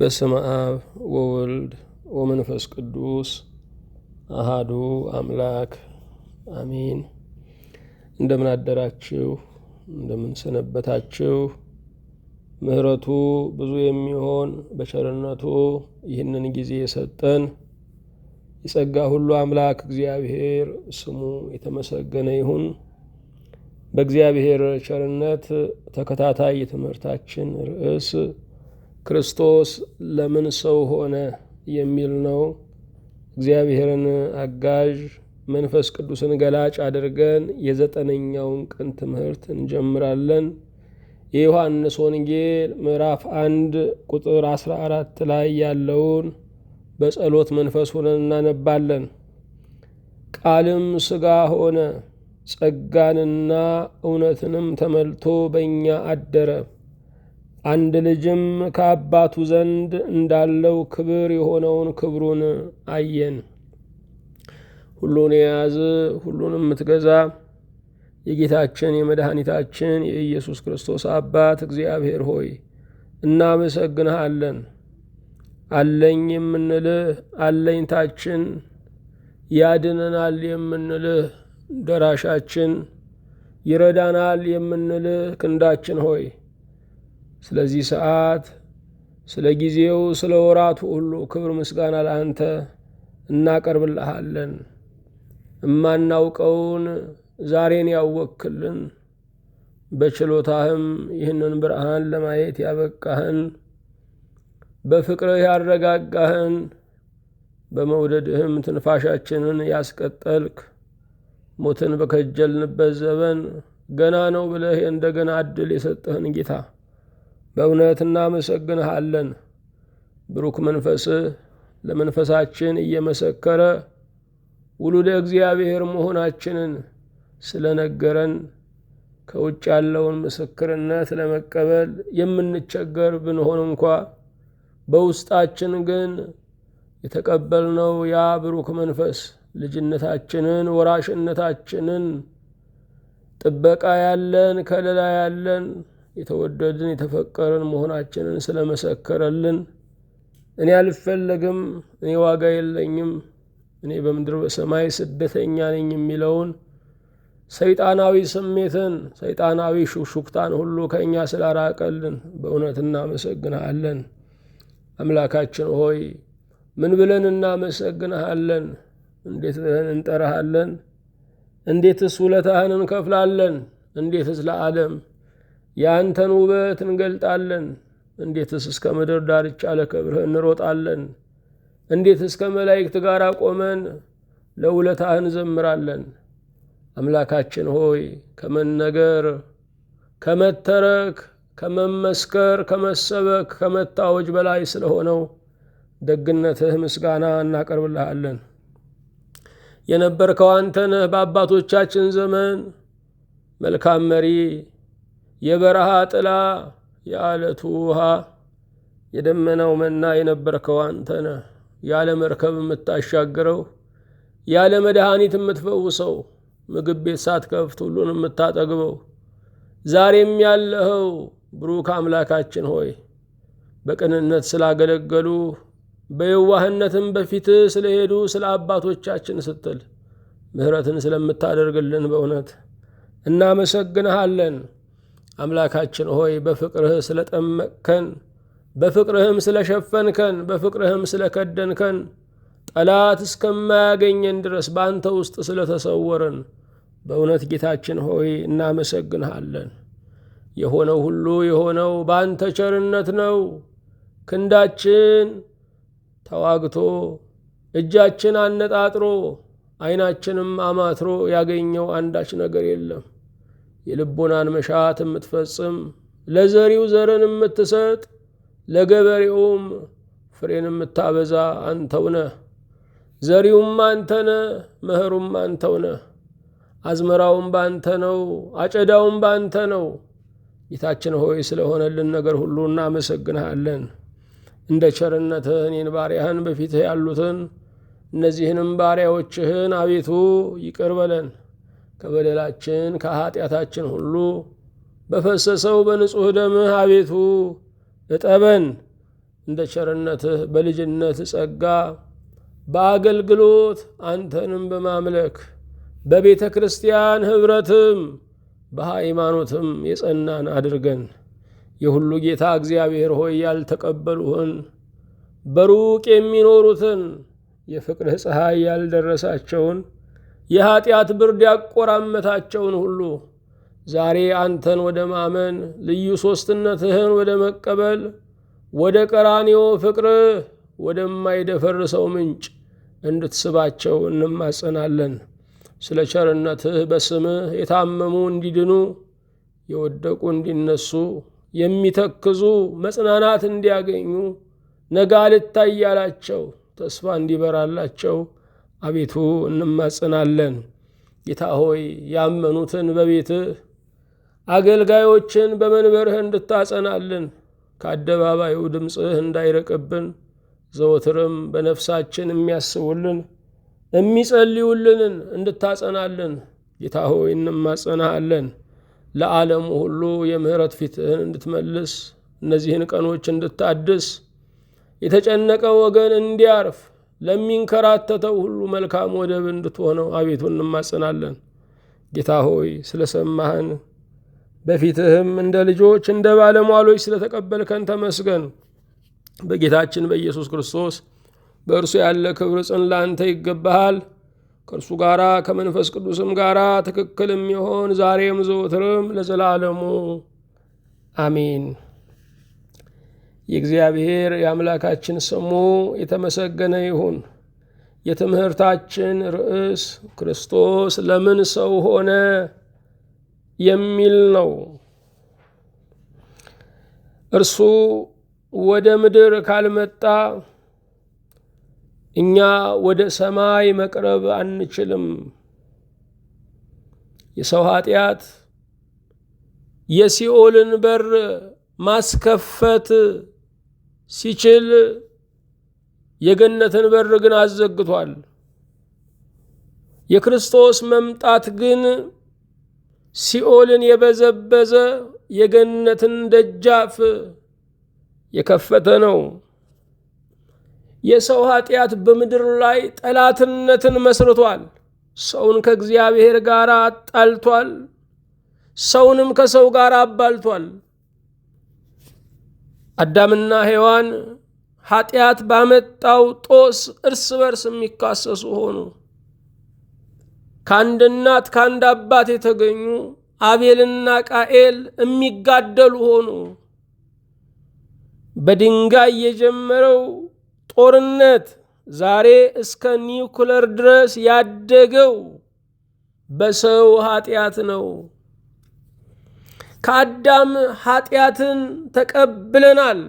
በስመ አብ ወወልድ ወመንፈስ ቅዱስ አሃዱ አምላክ አሜን። እንደምን አደራችሁ? እንደምን ሰነበታችሁ? ምሕረቱ ብዙ የሚሆን በቸርነቱ ይህንን ጊዜ የሰጠን የጸጋ ሁሉ አምላክ እግዚአብሔር ስሙ የተመሰገነ ይሁን። በእግዚአብሔር ቸርነት ተከታታይ የትምህርታችን ርዕስ ክርስቶስ ለምን ሰው ሆነ የሚል ነው። እግዚአብሔርን አጋዥ መንፈስ ቅዱስን ገላጭ አድርገን የ9ኛውን ቀን ትምህርት እንጀምራለን። የዮሐንስ ወንጌል ምዕራፍ 1 ቁጥር 14 ላይ ያለውን በጸሎት መንፈስ ሆነን እናነባለን። ቃልም ሥጋ ሆነ፣ ጸጋንና እውነትንም ተመልቶ በእኛ አደረ። አንድ ልጅም ከአባቱ ዘንድ እንዳለው ክብር የሆነውን ክብሩን አየን። ሁሉን የያዘ ሁሉንም የምትገዛ የጌታችን የመድኃኒታችን የኢየሱስ ክርስቶስ አባት እግዚአብሔር ሆይ እናመሰግንሃለን። አለኝ የምንልህ አለኝታችን፣ ያድነናል የምንልህ ደራሻችን፣ ይረዳናል የምንልህ ክንዳችን ሆይ ስለዚህ ሰዓት፣ ስለ ጊዜው፣ ስለ ወራቱ ሁሉ ክብር ምስጋና ለአንተ እናቀርብልሃለን። እማናውቀውን ዛሬን ያወክልን፣ በችሎታህም ይህንን ብርሃን ለማየት ያበቃህን፣ በፍቅርህ ያረጋጋህን፣ በመውደድህም ትንፋሻችንን ያስቀጠልክ፣ ሞትን በከጀልንበት ዘመን ገና ነው ብለህ እንደገና ዕድል የሰጠህን ጌታ በእውነት እናመሰግንሃለን። ብሩክ መንፈስህ ለመንፈሳችን እየመሰከረ ውሉደ እግዚአብሔር መሆናችንን ስለነገረን ከውጭ ያለውን ምስክርነት ለመቀበል የምንቸገር ብንሆን እንኳ በውስጣችን ግን የተቀበልነው ያ ብሩክ መንፈስ ልጅነታችንን፣ ወራሽነታችንን፣ ጥበቃ ያለን፣ ከለላ ያለን፣ የተወደድን የተፈቀርን መሆናችንን ስለመሰከረልን እኔ አልፈለግም፣ እኔ ዋጋ የለኝም፣ እኔ በምድር በሰማይ ስደተኛ ነኝ የሚለውን ሰይጣናዊ ስሜትን፣ ሰይጣናዊ ሹክሹክታን ሁሉ ከእኛ ስላራቀልን በእውነት እናመሰግንሃለን። አምላካችን ሆይ ምን ብለን እናመሰግንሃለን? እንዴት ብለን እንጠራሃለን? እንዴትስ ውለታህን እንከፍላለን? እንዴትስ ለዓለም የአንተን ውበት እንገልጣለን? እንዴትስ እስከ ምድር ዳርቻ ለክብርህ እንሮጣለን? እንዴትስ ከመላእክት ጋር ቆመን ለውለታህ እንዘምራለን? አምላካችን ሆይ ከመነገር፣ ከመተረክ፣ ከመመስከር፣ ከመሰበክ፣ ከመታወጅ በላይ ስለሆነው ደግነትህ ምስጋና እናቀርብልሃለን። የነበርከው አንተ ነህ። በአባቶቻችን ዘመን መልካም መሪ፣ የበረሃ ጥላ፣ የዓለቱ ውሃ፣ የደመናው መና የነበርከው አንተ ነህ። ያለ መርከብ የምታሻግረው፣ ያለ መድኃኒት የምትፈውሰው፣ ምግብ ቤት ሳትከፍት ሁሉን የምታጠግበው፣ ዛሬም ያለኸው ብሩክ አምላካችን ሆይ በቅንነት ስላገለገሉ፣ በየዋህነትም በፊትህ ስለሄዱ ስለ አባቶቻችን ስትል ምሕረትን ስለምታደርግልን በእውነት እናመሰግንሃለን። አምላካችን ሆይ በፍቅርህ ስለጠመቅከን፣ በፍቅርህም ስለሸፈንከን፣ በፍቅርህም ስለከደንከን፣ ጠላት እስከማያገኘን ድረስ በአንተ ውስጥ ስለተሰወረን በእውነት ጌታችን ሆይ እናመሰግንሃለን። የሆነው ሁሉ የሆነው በአንተ ቸርነት ነው። ክንዳችን ተዋግቶ፣ እጃችን አነጣጥሮ፣ ዓይናችንም አማትሮ ያገኘው አንዳች ነገር የለም። የልቦናን መሻት የምትፈጽም፣ ለዘሪው ዘርን የምትሰጥ፣ ለገበሬውም ፍሬን የምታበዛ አንተው ነህ። ዘሪውም አንተ ነህ፣ መኸሩም አንተው ነህ። አዝመራውም ባንተ ነው፣ አጨዳውም ባንተ ነው። ጌታችን ሆይ ስለሆነልን ነገር ሁሉ እናመሰግንሃለን። እንደ ቸርነትህ እኔን ባሪያህን በፊትህ ያሉትን እነዚህንም ባሪያዎችህን አቤቱ ይቅር በለን። ከበደላችን ከኃጢአታችን ሁሉ በፈሰሰው በንጹሕ ደምህ አቤቱ እጠበን። እንደ ቸርነትህ በልጅነት ጸጋ በአገልግሎት አንተንም በማምለክ በቤተ ክርስቲያን ኅብረትም በሃይማኖትም የጸናን አድርገን። የሁሉ ጌታ እግዚአብሔር ሆይ ያልተቀበሉህን በሩቅ የሚኖሩትን የፍቅርህ ፀሐይ ያልደረሳቸውን የኀጢአት ብርድ ያቆራመታቸውን ሁሉ ዛሬ አንተን ወደ ማመን ልዩ ሦስትነትህን ወደ መቀበል ወደ ቀራንዮ ፍቅርህ ወደማይደፈርሰው ምንጭ እንድትስባቸው እንማጸናለን። ስለ ቸርነትህ በስምህ የታመሙ እንዲድኑ፣ የወደቁ እንዲነሱ፣ የሚተክዙ መጽናናት እንዲያገኙ፣ ነገ አልታይ ያላቸው ተስፋ እንዲበራላቸው አቤቱ እንማጸናለን። ጌታ ሆይ ያመኑትን በቤትህ አገልጋዮችን በመንበርህ እንድታጸናልን፣ ከአደባባዩ ድምፅህ እንዳይረቅብን ዘወትርም በነፍሳችን የሚያስቡልን የሚጸልዩልንን እንድታጸናልን ጌታ ሆይ እንማጸናሃለን። ለዓለሙ ሁሉ የምህረት ፊትህን እንድትመልስ፣ እነዚህን ቀኖች እንድታድስ፣ የተጨነቀ ወገን እንዲያርፍ፣ ለሚንከራተተው ሁሉ መልካም ወደብ እንድትሆነው አቤቱ እንማጸናለን። ጌታ ሆይ ስለ ሰማህን በፊትህም እንደ ልጆች እንደ ባለሟሎች ስለተቀበልከን ተመስገን። በጌታችን በኢየሱስ ክርስቶስ በእርሱ ያለ ክብር ጽን ላንተ ይገባሃል። ከእርሱ ጋራ ከመንፈስ ቅዱስም ጋራ ትክክል የሚሆን ዛሬም ዘወትርም ለዘላለሙ አሜን። የእግዚአብሔር የአምላካችን ስሙ የተመሰገነ ይሁን። የትምህርታችን ርዕስ ክርስቶስ ለምን ሰው ሆነ የሚል ነው። እርሱ ወደ ምድር ካልመጣ እኛ ወደ ሰማይ መቅረብ አንችልም። የሰው ኃጢአት የሲኦልን በር ማስከፈት ሲችል የገነትን በር ግን አዘግቷል። የክርስቶስ መምጣት ግን ሲኦልን የበዘበዘ የገነትን ደጃፍ የከፈተ ነው። የሰው ኃጢአት በምድር ላይ ጠላትነትን መስርቷል። ሰውን ከእግዚአብሔር ጋር አጣልቷል። ሰውንም ከሰው ጋር አባልቷል። አዳምና ሔዋን ኃጢአት ባመጣው ጦስ እርስ በርስ የሚካሰሱ ሆኑ። ከአንድ እናት ከአንድ አባት የተገኙ አቤልና ቃኤል የሚጋደሉ ሆኑ። በድንጋይ የጀመረው ጦርነት ዛሬ እስከ ኒውክለር ድረስ ያደገው በሰው ኃጢአት ነው። ከአዳም ኃጢአትን ተቀብለናል።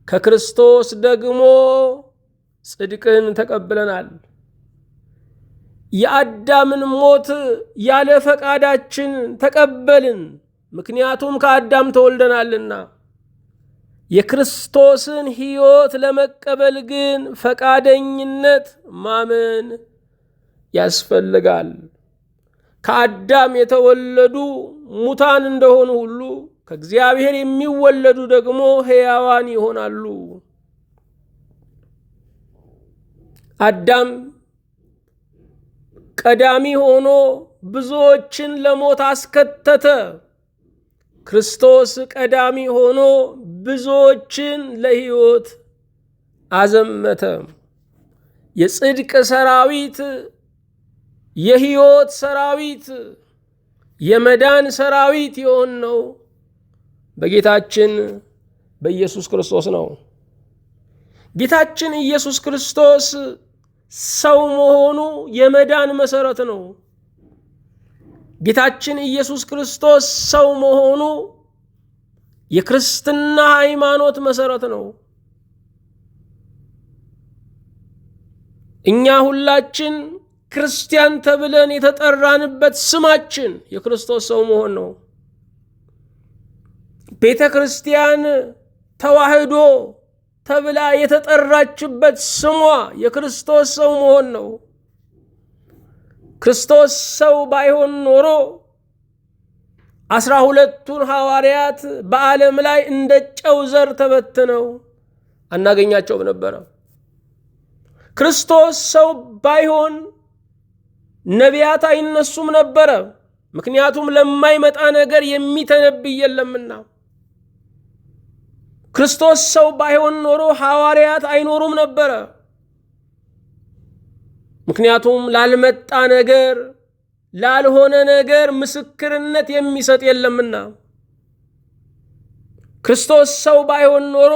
ከክርስቶስ ደግሞ ጽድቅን ተቀብለናል። የአዳምን ሞት ያለ ፈቃዳችን ተቀበልን፣ ምክንያቱም ከአዳም ተወልደናልና። የክርስቶስን ሕይወት ለመቀበል ግን ፈቃደኝነት ማመን ያስፈልጋል። ከአዳም የተወለዱ ሙታን እንደሆኑ ሁሉ ከእግዚአብሔር የሚወለዱ ደግሞ ሕያዋን ይሆናሉ። አዳም ቀዳሚ ሆኖ ብዙዎችን ለሞት አስከተተ። ክርስቶስ ቀዳሚ ሆኖ ብዙዎችን ለሕይወት አዘመተ። የጽድቅ ሰራዊት፣ የሕይወት ሰራዊት፣ የመዳን ሰራዊት የሆነው በጌታችን በኢየሱስ ክርስቶስ ነው። ጌታችን ኢየሱስ ክርስቶስ ሰው መሆኑ የመዳን መሰረት ነው። ጌታችን ኢየሱስ ክርስቶስ ሰው መሆኑ የክርስትና ሃይማኖት መሰረት ነው። እኛ ሁላችን ክርስቲያን ተብለን የተጠራንበት ስማችን የክርስቶስ ሰው መሆን ነው። ቤተ ክርስቲያን ተዋህዶ ተብላ የተጠራችበት ስሟ የክርስቶስ ሰው መሆን ነው። ክርስቶስ ሰው ባይሆን ኖሮ 12ቱን ሐዋርያት በዓለም ላይ እንደ ጨው ዘር ተበትነው አናገኛቸውም ነበረ። ክርስቶስ ሰው ባይሆን ነቢያት አይነሱም ነበረ። ምክንያቱም ለማይመጣ ነገር የሚተነብይ የለምና። ክርስቶስ ሰው ባይሆን ኖሮ ሐዋርያት አይኖሩም ነበረ። ምክንያቱም ላልመጣ ነገር ላልሆነ ነገር ምስክርነት የሚሰጥ የለምና። ክርስቶስ ሰው ባይሆን ኖሮ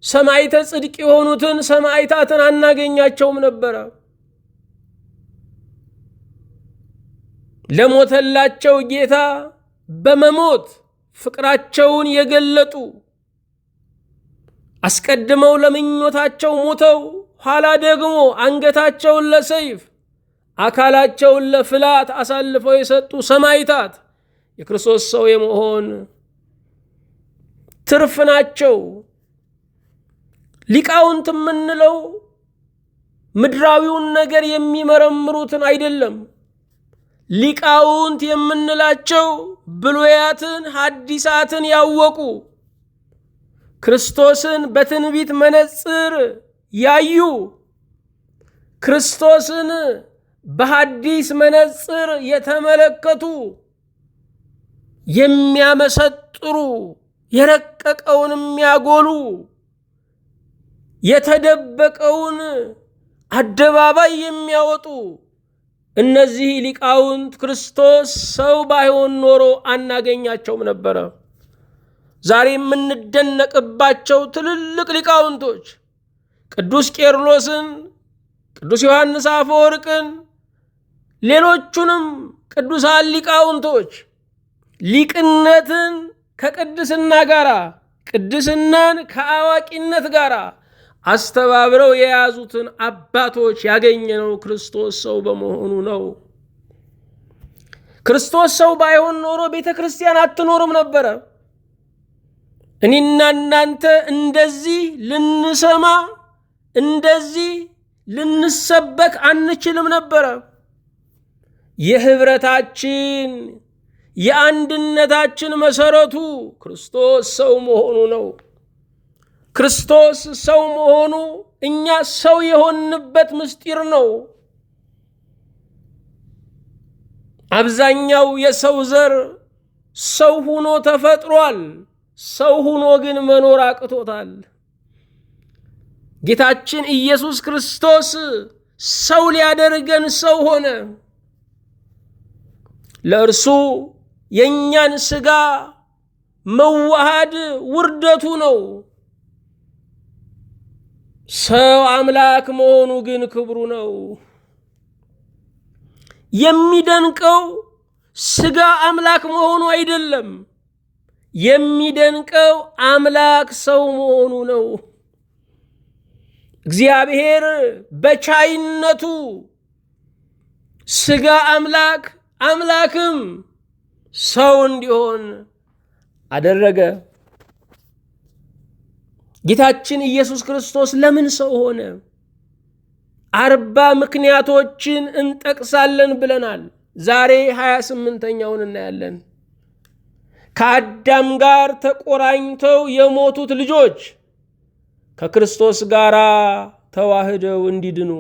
ሰማዕተ ጽድቅ የሆኑትን ሰማዕታትን አናገኛቸውም ነበረ። ለሞተላቸው ጌታ በመሞት ፍቅራቸውን የገለጡ አስቀድመው ለምኞታቸው ሞተው ኋላ ደግሞ አንገታቸውን ለሰይፍ አካላቸውን ለፍላት አሳልፈው የሰጡ ሰማዕታት የክርስቶስ ሰው የመሆን ትርፍ ናቸው። ሊቃውንት የምንለው ምድራዊውን ነገር የሚመረምሩትን አይደለም። ሊቃውንት የምንላቸው ብሉያትን ሐዲሳትን ያወቁ ክርስቶስን በትንቢት መነጽር ያዩ ክርስቶስን በሐዲስ መነጽር የተመለከቱ የሚያመሰጥሩ የረቀቀውን የሚያጎሉ የተደበቀውን አደባባይ የሚያወጡ እነዚህ ሊቃውንት ክርስቶስ ሰው ባይሆን ኖሮ አናገኛቸውም ነበረ። ዛሬ የምንደነቅባቸው ትልልቅ ሊቃውንቶች ቅዱስ ቄርሎስን፣ ቅዱስ ዮሐንስ አፈወርቅን፣ ሌሎቹንም ቅዱሳን ሊቃውንቶች ሊቅነትን ከቅድስና ጋር ቅድስናን ከአዋቂነት ጋር አስተባብረው የያዙትን አባቶች ያገኘነው ክርስቶስ ሰው በመሆኑ ነው። ክርስቶስ ሰው ባይሆን ኖሮ ቤተ ክርስቲያን አትኖርም ነበረ። እኔና እናንተ እንደዚህ ልንሰማ እንደዚህ ልንሰበክ አንችልም ነበረ። የህብረታችን የአንድነታችን መሰረቱ ክርስቶስ ሰው መሆኑ ነው። ክርስቶስ ሰው መሆኑ እኛ ሰው የሆንበት ምስጢር ነው። አብዛኛው የሰው ዘር ሰው ሆኖ ተፈጥሯል። ሰው ሆኖ ግን መኖር አቅቶታል። ጌታችን ኢየሱስ ክርስቶስ ሰው ሊያደርገን ሰው ሆነ። ለእርሱ የእኛን ሥጋ መዋሃድ ውርደቱ ነው። ሰው አምላክ መሆኑ ግን ክብሩ ነው። የሚደንቀው ሥጋ አምላክ መሆኑ አይደለም። የሚደንቀው አምላክ ሰው መሆኑ ነው። እግዚአብሔር በቻይነቱ ሥጋ አምላክ አምላክም ሰው እንዲሆን አደረገ። ጌታችን ኢየሱስ ክርስቶስ ለምን ሰው ሆነ? 40 ምክንያቶችን እንጠቅሳለን ብለናል። ዛሬ 28ኛውን እናያለን። ከአዳም ጋር ተቆራኝተው የሞቱት ልጆች ከክርስቶስ ጋር ተዋህደው እንዲድኑ፣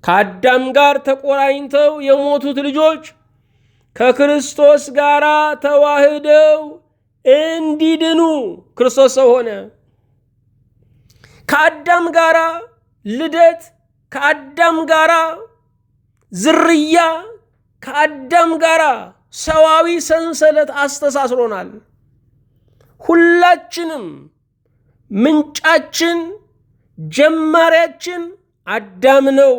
ከአዳም ጋር ተቆራኝተው የሞቱት ልጆች ከክርስቶስ ጋር ተዋህደው እንዲድኑ ክርስቶስ ሰው ሆነ። ከአዳም ጋር ልደት፣ ከአዳም ጋር ዝርያ፣ ከአዳም ጋር ሰዋዊ ሰንሰለት አስተሳስሮናል። ሁላችንም ምንጫችን ጀማሪያችን አዳም ነው።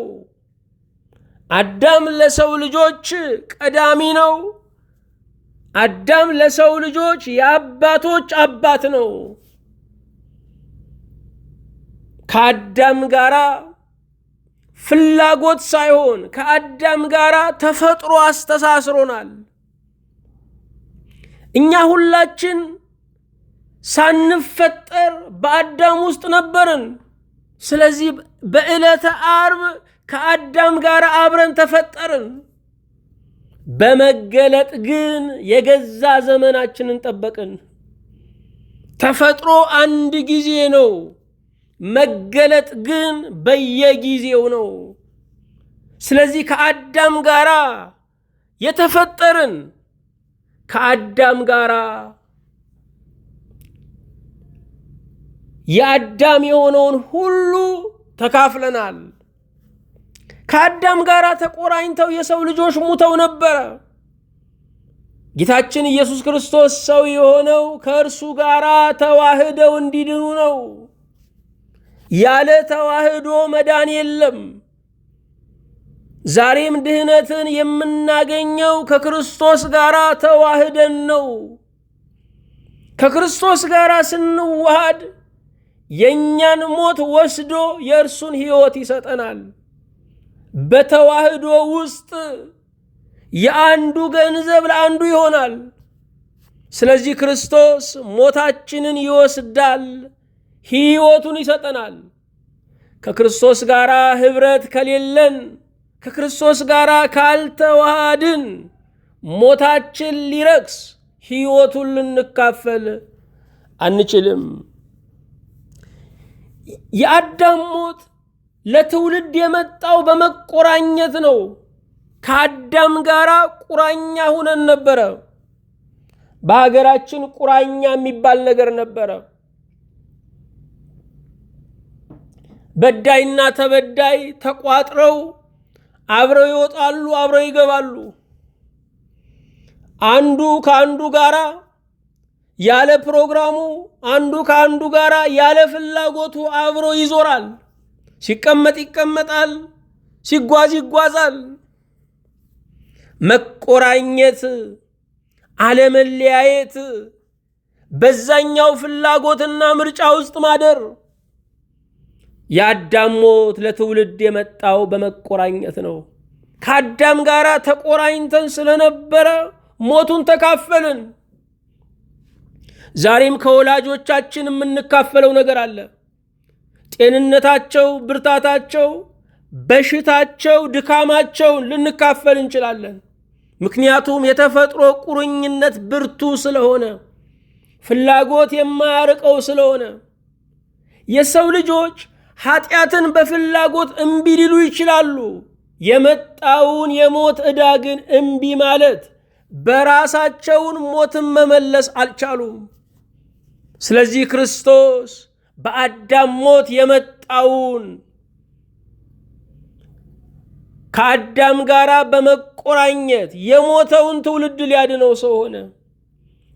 አዳም ለሰው ልጆች ቀዳሚ ነው። አዳም ለሰው ልጆች የአባቶች አባት ነው። ከአዳም ጋር ፍላጎት ሳይሆን ከአዳም ጋር ተፈጥሮ አስተሳስሮናል። እኛ ሁላችን ሳንፈጠር በአዳም ውስጥ ነበርን። ስለዚህ በዕለተ ዓርብ ከአዳም ጋር አብረን ተፈጠርን። በመገለጥ ግን የገዛ ዘመናችንን ጠበቅን። ተፈጥሮ አንድ ጊዜ ነው፣ መገለጥ ግን በየጊዜው ነው። ስለዚህ ከአዳም ጋራ የተፈጠርን ከአዳም ጋራ የአዳም የሆነውን ሁሉ ተካፍለናል። ከአዳም ጋር ተቆራኝተው የሰው ልጆች ሙተው ነበረ። ጌታችን ኢየሱስ ክርስቶስ ሰው የሆነው ከእርሱ ጋር ተዋህደው እንዲድኑ ነው። ያለ ተዋህዶ መዳን የለም። ዛሬም ድህነትን የምናገኘው ከክርስቶስ ጋር ተዋህደን ነው። ከክርስቶስ ጋር ስንዋሃድ የእኛን ሞት ወስዶ የእርሱን ሕይወት ይሰጠናል። በተዋህዶ ውስጥ የአንዱ ገንዘብ ለአንዱ ይሆናል። ስለዚህ ክርስቶስ ሞታችንን ይወስዳል፣ ሕይወቱን ይሰጠናል። ከክርስቶስ ጋር ኅብረት ከሌለን፣ ከክርስቶስ ጋር ካልተዋሃድን ሞታችን ሊረክስ፣ ሕይወቱን ልንካፈል አንችልም። የአዳም ሞት ለትውልድ የመጣው በመቆራኘት ነው። ከአዳም ጋር ቁራኛ ሁነን ነበረ። በሀገራችን ቁራኛ የሚባል ነገር ነበረ። በዳይና ተበዳይ ተቋጥረው አብረው ይወጣሉ፣ አብረው ይገባሉ። አንዱ ከአንዱ ጋራ ያለ ፕሮግራሙ፣ አንዱ ከአንዱ ጋራ ያለ ፍላጎቱ አብሮ ይዞራል። ሲቀመጥ ይቀመጣል፣ ሲጓዝ ይጓዛል። መቆራኘት፣ አለመለያየት፣ በዛኛው ፍላጎትና ምርጫ ውስጥ ማደር። የአዳም ሞት ለትውልድ የመጣው በመቆራኘት ነው። ከአዳም ጋር ተቆራኝተን ስለነበረ ሞቱን ተካፈልን። ዛሬም ከወላጆቻችን የምንካፈለው ነገር አለ። ጤንነታቸው፣ ብርታታቸው፣ በሽታቸው፣ ድካማቸውን ልንካፈል እንችላለን። ምክንያቱም የተፈጥሮ ቁርኝነት ብርቱ ስለሆነ፣ ፍላጎት የማያርቀው ስለሆነ። የሰው ልጆች ኃጢአትን በፍላጎት እምቢ ሊሉ ይችላሉ። የመጣውን የሞት ዕዳ ግን እምቢ ማለት በራሳቸውን ሞትን መመለስ አልቻሉም። ስለዚህ ክርስቶስ በአዳም ሞት የመጣውን ከአዳም ጋር በመቆራኘት የሞተውን ትውልድ ሊያድነው ሰው ሆነ።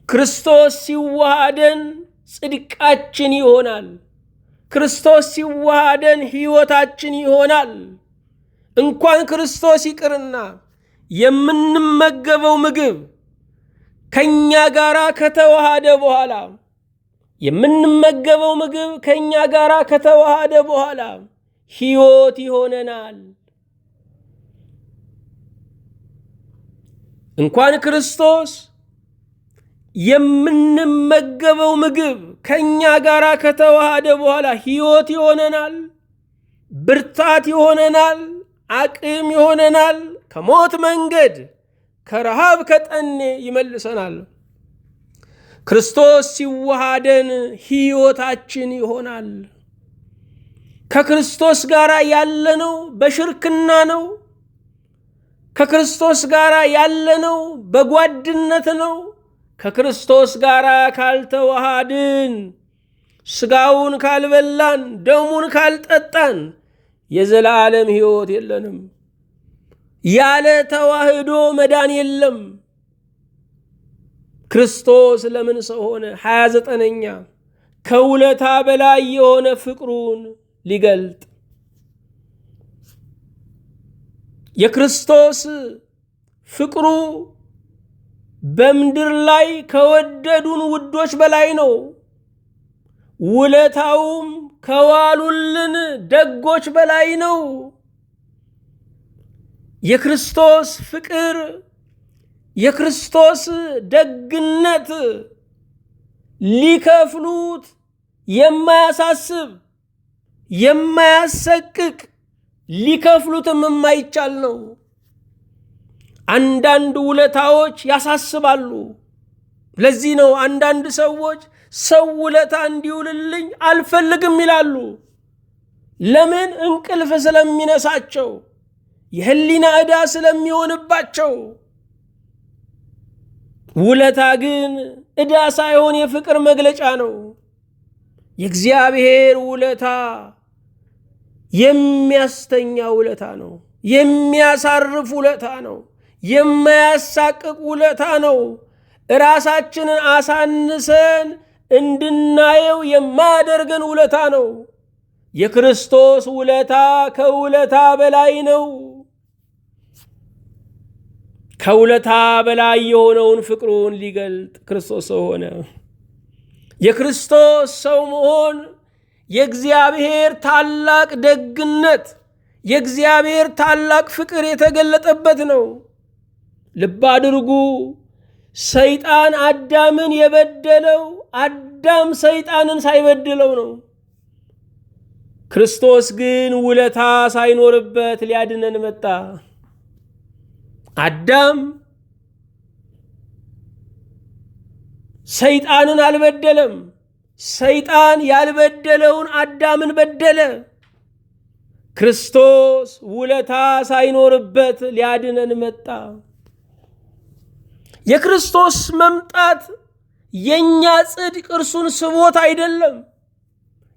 ክርስቶስ ሲዋሃደን ጽድቃችን ይሆናል። ክርስቶስ ሲዋሃደን ሕይወታችን ይሆናል። እንኳን ክርስቶስ ይቅርና የምንመገበው ምግብ ከኛ ጋር ከተዋሃደ በኋላ የምንመገበው ምግብ ከኛ ጋር ከተዋሃደ በኋላ ሕይወት ይሆነናል። እንኳን ክርስቶስ የምንመገበው ምግብ ከኛ ጋር ከተዋሃደ በኋላ ሕይወት ይሆነናል፣ ብርታት ይሆነናል፣ አቅም ይሆነናል። ከሞት መንገድ፣ ከረሃብ ከጠኔ ይመልሰናል። ክርስቶስ ሲዋሃደን ሕይወታችን ይሆናል። ከክርስቶስ ጋር ያለነው በሽርክና ነው። ከክርስቶስ ጋር ያለነው በጓድነት ነው። ከክርስቶስ ጋር ካልተዋሃድን፣ ስጋውን ካልበላን፣ ደሙን ካልጠጣን የዘላለም ሕይወት የለንም። ያለ ተዋህዶ መዳን የለም። ክርስቶስ ለምን ሰው ሆነ? 29ኛ ከውለታ በላይ የሆነ ፍቅሩን ሊገልጥ። የክርስቶስ ፍቅሩ በምድር ላይ ከወደዱን ውዶች በላይ ነው። ውለታውም ከዋሉልን ደጎች በላይ ነው። የክርስቶስ ፍቅር፣ የክርስቶስ ደግነት ሊከፍሉት የማያሳስብ የማያሰቅቅ ሊከፍሉትም የማይቻል ነው። አንዳንድ ውለታዎች ያሳስባሉ። ለዚህ ነው አንዳንድ ሰዎች ሰው ውለታ እንዲውልልኝ አልፈልግም ይላሉ። ለምን? እንቅልፍ ስለሚነሳቸው፣ የህሊና ዕዳ ስለሚሆንባቸው። ውለታ ግን ዕዳ ሳይሆን የፍቅር መግለጫ ነው። የእግዚአብሔር ውለታ የሚያስተኛ ውለታ ነው። የሚያሳርፍ ውለታ ነው። የማያሳቅቅ ውለታ ነው። ራሳችንን አሳንሰን እንድናየው የማያደርገን ውለታ ነው። የክርስቶስ ውለታ ከውለታ በላይ ነው። ከውለታ በላይ የሆነውን ፍቅሩን ሊገልጥ ክርስቶስ ሰው ሆነ። የክርስቶስ ሰው መሆን የእግዚአብሔር ታላቅ ደግነት፣ የእግዚአብሔር ታላቅ ፍቅር የተገለጠበት ነው። ልብ አድርጉ። ሰይጣን አዳምን የበደለው አዳም ሰይጣንን ሳይበድለው ነው። ክርስቶስ ግን ውለታ ሳይኖርበት ሊያድነን መጣ። አዳም ሰይጣንን አልበደለም። ሰይጣን ያልበደለውን አዳምን በደለ። ክርስቶስ ውለታ ሳይኖርበት ሊያድነን መጣ። የክርስቶስ መምጣት የኛ ጽድቅ እርሱን ስቦት አይደለም።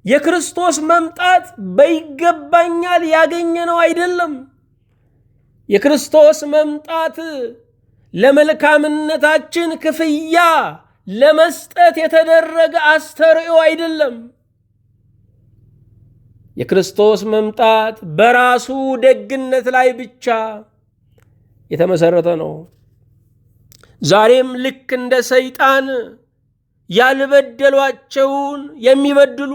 የክርስቶስ መምጣት በይገባኛል ያገኘነው አይደለም። የክርስቶስ መምጣት ለመልካምነታችን ክፍያ ለመስጠት የተደረገ አስተርእዮ አይደለም። የክርስቶስ መምጣት በራሱ ደግነት ላይ ብቻ የተመሰረተ ነው። ዛሬም ልክ እንደ ሰይጣን ያልበደሏቸውን የሚበድሉ፣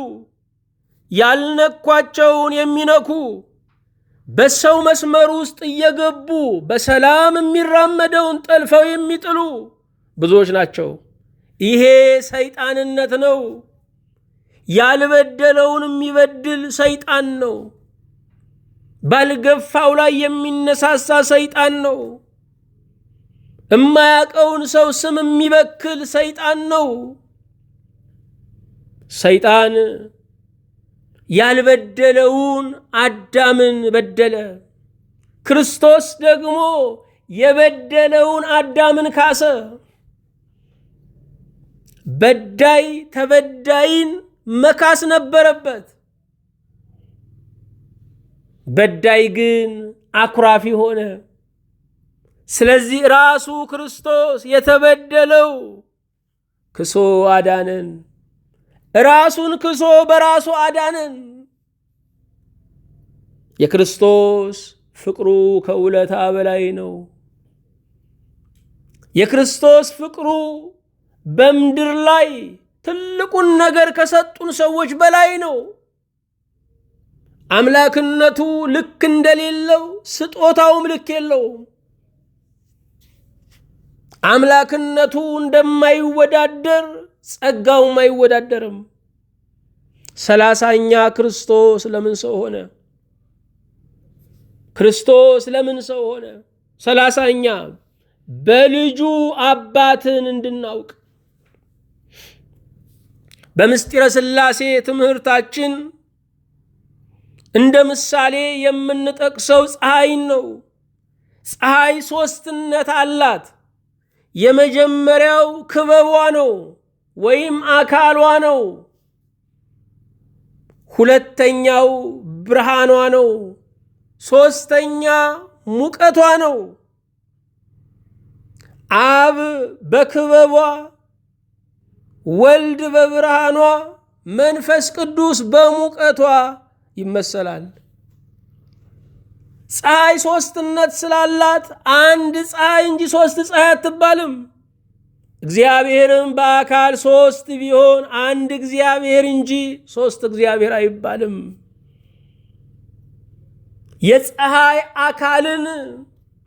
ያልነኳቸውን የሚነኩ፣ በሰው መስመር ውስጥ እየገቡ በሰላም የሚራመደውን ጠልፈው የሚጥሉ ብዙዎች ናቸው። ይሄ ሰይጣንነት ነው። ያልበደለውን የሚበድል ሰይጣን ነው። ባልገፋው ላይ የሚነሳሳ ሰይጣን ነው። እማያቀውን ሰው ስም የሚበክል ሰይጣን ነው። ሰይጣን ያልበደለውን አዳምን በደለ። ክርስቶስ ደግሞ የበደለውን አዳምን ካሰ። በዳይ ተበዳይን መካስ ነበረበት። በዳይ ግን አኩራፊ ሆነ። ስለዚህ ራሱ ክርስቶስ የተበደለው ክሶ አዳነን። ራሱን ክሶ በራሱ አዳነን። የክርስቶስ ፍቅሩ ከውለታ በላይ ነው። የክርስቶስ ፍቅሩ በምድር ላይ ትልቁን ነገር ከሰጡን ሰዎች በላይ ነው። አምላክነቱ ልክ እንደሌለው ስጦታውም ልክ የለውም። አምላክነቱ እንደማይወዳደር ጸጋውም አይወዳደርም። 30ኛ ክርስቶስ ለምን ሰው ሆነ? ክርስቶስ ለምን ሰው ሆነ? 30ኛ በልጁ አባትን እንድናውቅ። በምስጢረ ሥላሴ ትምህርታችን እንደ ምሳሌ የምንጠቅሰው ፀሐይን ነው። ፀሐይ ሦስትነት አላት። የመጀመሪያው ክበቧ ነው ወይም አካሏ ነው። ሁለተኛው ብርሃኗ ነው። ሦስተኛ ሙቀቷ ነው። አብ በክበቧ፣ ወልድ በብርሃኗ፣ መንፈስ ቅዱስ በሙቀቷ ይመሰላል። ፀሐይ ሦስትነት ስላላት አንድ ፀሐይ እንጂ ሦስት ፀሐይ አትባልም። እግዚአብሔርም በአካል ሦስት ቢሆን አንድ እግዚአብሔር እንጂ ሦስት እግዚአብሔር አይባልም። የፀሐይ አካልን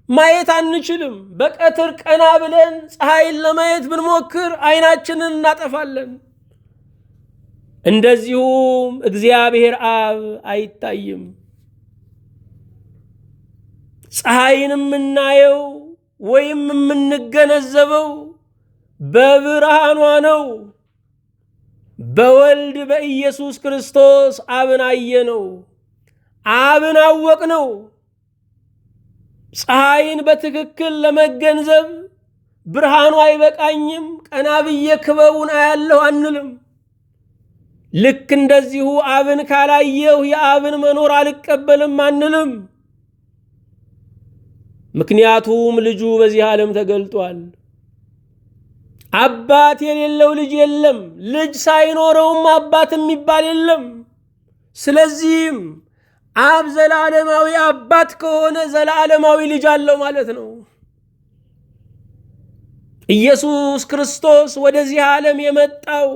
ማየት አንችልም። በቀትር ቀና ብለን ፀሐይን ለማየት ብንሞክር አይናችንን እናጠፋለን። እንደዚሁም እግዚአብሔር አብ አይታይም። ፀሐይን የምናየው ወይም የምንገነዘበው በብርሃኗ ነው። በወልድ በኢየሱስ ክርስቶስ አብን አየነው፣ አብን አወቅነው። ፀሐይን በትክክል ለመገንዘብ ብርሃኑ አይበቃኝም፣ ቀና ብዬ ክበቡን አያለሁ አንልም። ልክ እንደዚሁ አብን ካላየሁ የአብን መኖር አልቀበልም አንልም። ምክንያቱም ልጁ በዚህ ዓለም ተገልጧል። አባት የሌለው ልጅ የለም፣ ልጅ ሳይኖረውም አባት የሚባል የለም። ስለዚህም አብ ዘላለማዊ አባት ከሆነ ዘላለማዊ ልጅ አለው ማለት ነው። ኢየሱስ ክርስቶስ ወደዚህ ዓለም የመጣው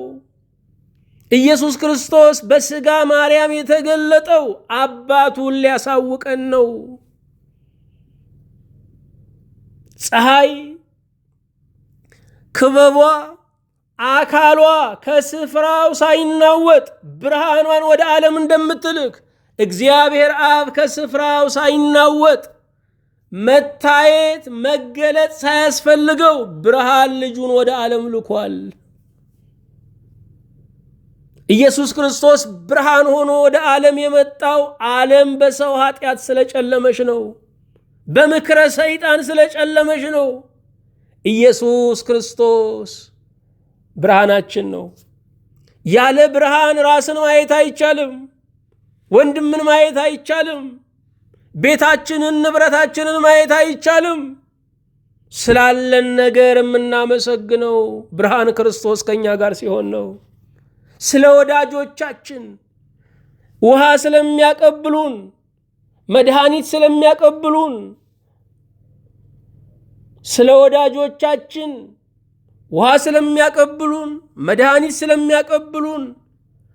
ኢየሱስ ክርስቶስ በሥጋ ማርያም የተገለጠው አባቱን ሊያሳውቀን ነው። ፀሐይ ክበቧ አካሏ ከስፍራው ሳይናወጥ ብርሃኗን ወደ ዓለም እንደምትልክ እግዚአብሔር አብ ከስፍራው ሳይናወጥ መታየት መገለጥ ሳያስፈልገው ብርሃን ልጁን ወደ ዓለም ልኳል። ኢየሱስ ክርስቶስ ብርሃን ሆኖ ወደ ዓለም የመጣው ዓለም በሰው ኃጢአት ስለጨለመች ነው። በምክረ ሰይጣን ስለጨለመች ነው። ኢየሱስ ክርስቶስ ብርሃናችን ነው። ያለ ብርሃን ራስን ማየት አይቻልም። ወንድምን ማየት አይቻልም። ቤታችንን ንብረታችንን ማየት አይቻልም። ስላለን ነገር የምናመሰግነው ብርሃን ክርስቶስ ከኛ ጋር ሲሆን ነው። ስለ ወዳጆቻችን ውሃ ስለሚያቀብሉን፣ መድኃኒት ስለሚያቀብሉን፣ ስለ ወዳጆቻችን ውሃ ስለሚያቀብሉን፣ መድኃኒት ስለሚያቀብሉን፣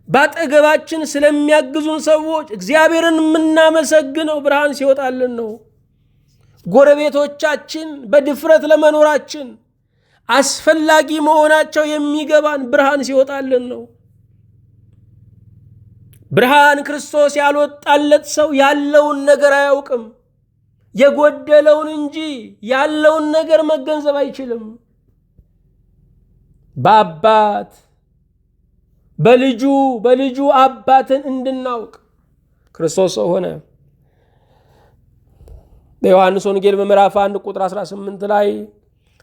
ባጠገባችን ስለሚያግዙን ሰዎች እግዚአብሔርን የምናመሰግነው ብርሃን ሲወጣልን ነው። ጎረቤቶቻችን በድፍረት ለመኖራችን አስፈላጊ መሆናቸው የሚገባን ብርሃን ሲወጣልን ነው። ብርሃን ክርስቶስ ያልወጣለት ሰው ያለውን ነገር አያውቅም። የጎደለውን እንጂ ያለውን ነገር መገንዘብ አይችልም። በአባት በልጁ አባትን እንድናውቅ ክርስቶስ ሰው ሆነ። በዮሐንስ ወንጌል በምዕራፍ 1 ቁጥር 18 ላይ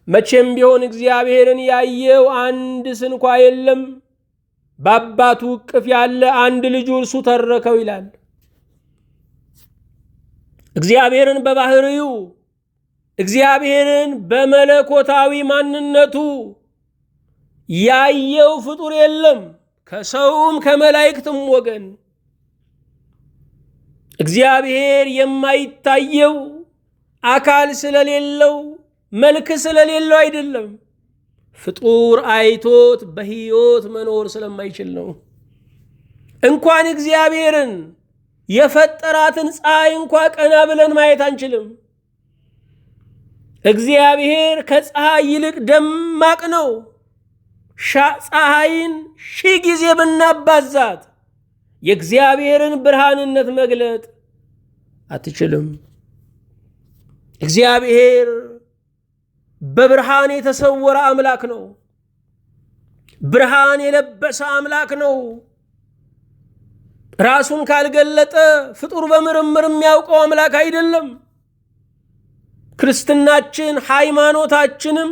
መቼም ቢሆን እግዚአብሔርን ያየው አንድ ስንኳ የለም፣ በአባቱ እቅፍ ያለ አንድ ልጁ እርሱ ተረከው ይላል። እግዚአብሔርን በባህሪው እግዚአብሔርን በመለኮታዊ ማንነቱ ያየው ፍጡር የለም፣ ከሰውም ከመላእክትም ወገን። እግዚአብሔር የማይታየው አካል ስለሌለው መልክ ስለሌለው አይደለም፣ ፍጡር አይቶት በሕይወት መኖር ስለማይችል ነው። እንኳን እግዚአብሔርን የፈጠራትን ፀሐይ እንኳ ቀና ብለን ማየት አንችልም። እግዚአብሔር ከፀሐይ ይልቅ ደማቅ ነው። ፀሐይን 1000 ጊዜ ብናባዛት የእግዚአብሔርን ብርሃንነት መግለጥ አትችልም። እግዚአብሔር በብርሃን የተሰወረ አምላክ ነው። ብርሃን የለበሰ አምላክ ነው። ራሱን ካልገለጠ ፍጡር በምርምር የሚያውቀው አምላክ አይደለም። ክርስትናችን ሃይማኖታችንም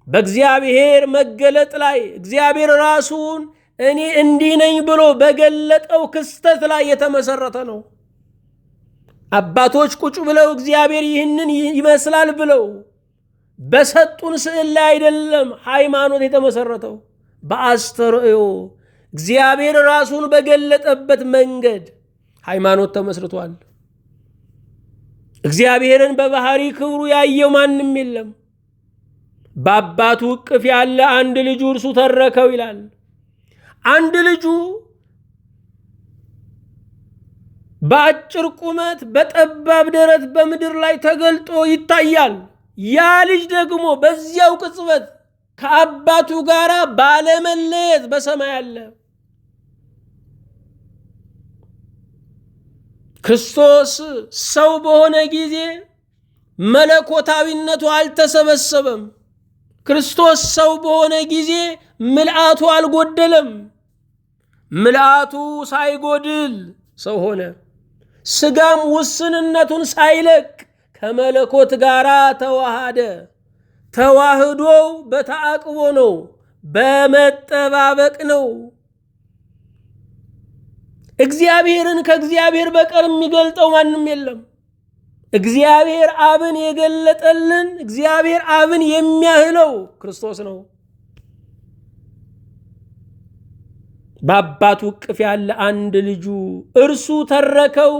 በእግዚአብሔር መገለጥ ላይ እግዚአብሔር ራሱን እኔ እንዲህ ነኝ ብሎ በገለጠው ክስተት ላይ የተመሰረተ ነው። አባቶች ቁጭ ብለው እግዚአብሔር ይህንን ይመስላል ብለው በሰጡን ስዕል ላይ አይደለም ሃይማኖት የተመሰረተው። በአስተርእዮ እግዚአብሔር ራሱን በገለጠበት መንገድ ሃይማኖት ተመስርቷል። እግዚአብሔርን በባህሪ ክብሩ ያየው ማንም የለም። በአባቱ እቅፍ ያለ አንድ ልጁ እርሱ ተረከው ይላል። አንድ ልጁ በአጭር ቁመት በጠባብ ደረት በምድር ላይ ተገልጦ ይታያል። ያ ልጅ ደግሞ በዚያው ቅጽበት ከአባቱ ጋር ባለመለየት በሰማይ አለ። ክርስቶስ ሰው በሆነ ጊዜ መለኮታዊነቱ አልተሰበሰበም። ክርስቶስ ሰው በሆነ ጊዜ ምልአቱ አልጎደለም። ምልአቱ ሳይጎድል ሰው ሆነ። ሥጋም ውስንነቱን ሳይለቅ ከመለኮት ጋር ተዋሃደ። ተዋህዶው በተአቅቦ ነው፣ በመጠባበቅ ነው። እግዚአብሔርን ከእግዚአብሔር በቀር የሚገልጠው ማንም የለም። እግዚአብሔር አብን የገለጠልን እግዚአብሔር አብን የሚያህለው ክርስቶስ ነው። በአባቱ እቅፍ ያለ አንድ ልጁ እርሱ ተረከው።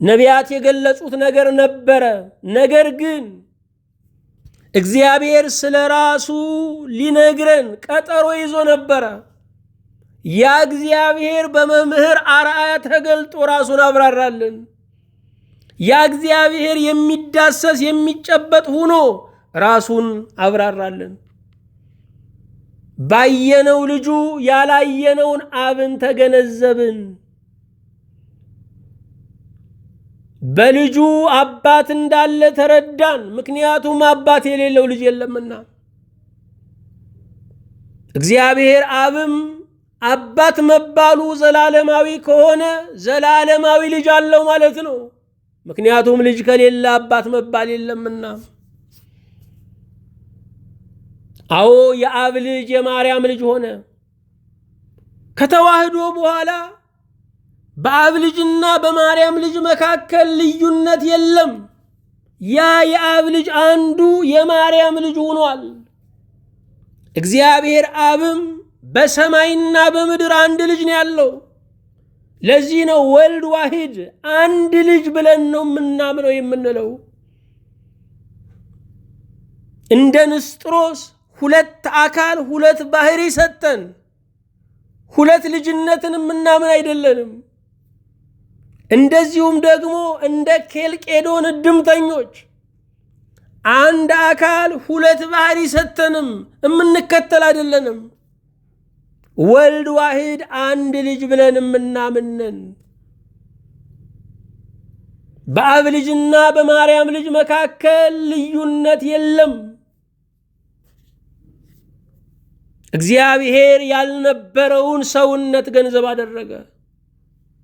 ነቢያት የገለጹት ነገር ነበረ። ነገር ግን እግዚአብሔር ስለ ራሱ ሊነግረን ቀጠሮ ይዞ ነበረ። ያ እግዚአብሔር በመምህር አርአያ ተገልጦ ራሱን አብራራልን። ያ እግዚአብሔር የሚዳሰስ የሚጨበጥ ሆኖ ራሱን አብራራልን። ባየነው ልጁ ያላየነውን አብን ተገነዘብን። በልጁ አባት እንዳለ ተረዳን። ምክንያቱም አባት የሌለው ልጅ የለምና። እግዚአብሔር አብም አባት መባሉ ዘላለማዊ ከሆነ ዘላለማዊ ልጅ አለው ማለት ነው። ምክንያቱም ልጅ ከሌለ አባት መባል የለምና። አዎ የአብ ልጅ የማርያም ልጅ ሆነ። ከተዋህዶ በኋላ በአብ ልጅና በማርያም ልጅ መካከል ልዩነት የለም። ያ የአብ ልጅ አንዱ የማርያም ልጅ ሆኗል። እግዚአብሔር አብም በሰማይና በምድር አንድ ልጅ ነው ያለው። ለዚህ ነው ወልድ ዋሂድ አንድ ልጅ ብለን ነው የምናምነው የምንለው። እንደ ንስጥሮስ ሁለት አካል ሁለት ባህሪ ሰጠን ሁለት ልጅነትን የምናምን አይደለንም። እንደዚሁም ደግሞ እንደ ኬልቄዶን እድምተኞች አንድ አካል ሁለት ባህሪ ሰጠንም የምንከተል አይደለንም። ወልድ ዋሂድ አንድ ልጅ ብለን የምናምንን። በአብ ልጅና በማርያም ልጅ መካከል ልዩነት የለም። እግዚአብሔር ያልነበረውን ሰውነት ገንዘብ አደረገ።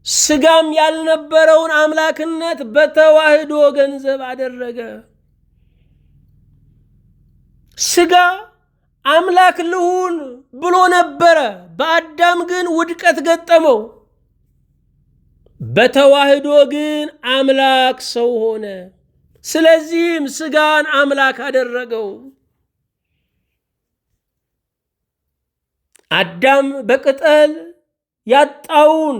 ሥጋም ያልነበረውን አምላክነት በተዋህዶ ገንዘብ አደረገ። ሥጋ አምላክ ልሁን ብሎ ነበረ። በአዳም ግን ውድቀት ገጠመው። በተዋህዶ ግን አምላክ ሰው ሆነ። ስለዚህም ሥጋን አምላክ አደረገው። አዳም በቅጠል ያጣውን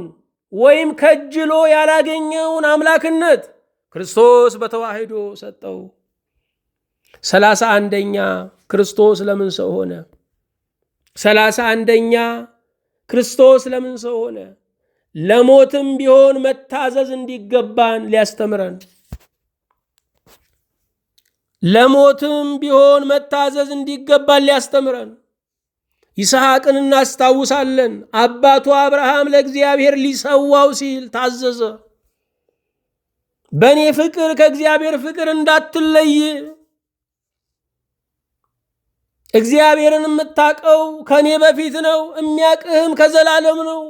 ወይም ከጅሎ ያላገኘውን አምላክነት ክርስቶስ በተዋህዶ ሰጠው። 31ኛ ክርስቶስ ለምን ሰው ሆነ? 31ኛ ክርስቶስ ለምን ሰው ሆነ? ለሞትም ቢሆን መታዘዝ እንዲገባን ሊያስተምረን። ለሞትም ቢሆን መታዘዝ እንዲገባን ሊያስተምረን። ይስሐቅን እናስታውሳለን። አባቱ አብርሃም ለእግዚአብሔር ሊሰዋው ሲል ታዘዘ። በእኔ ፍቅር ከእግዚአብሔር ፍቅር እንዳትለይ፣ እግዚአብሔርን የምታቀው ከእኔ በፊት ነው፣ የሚያቅህም ከዘላለም ነው።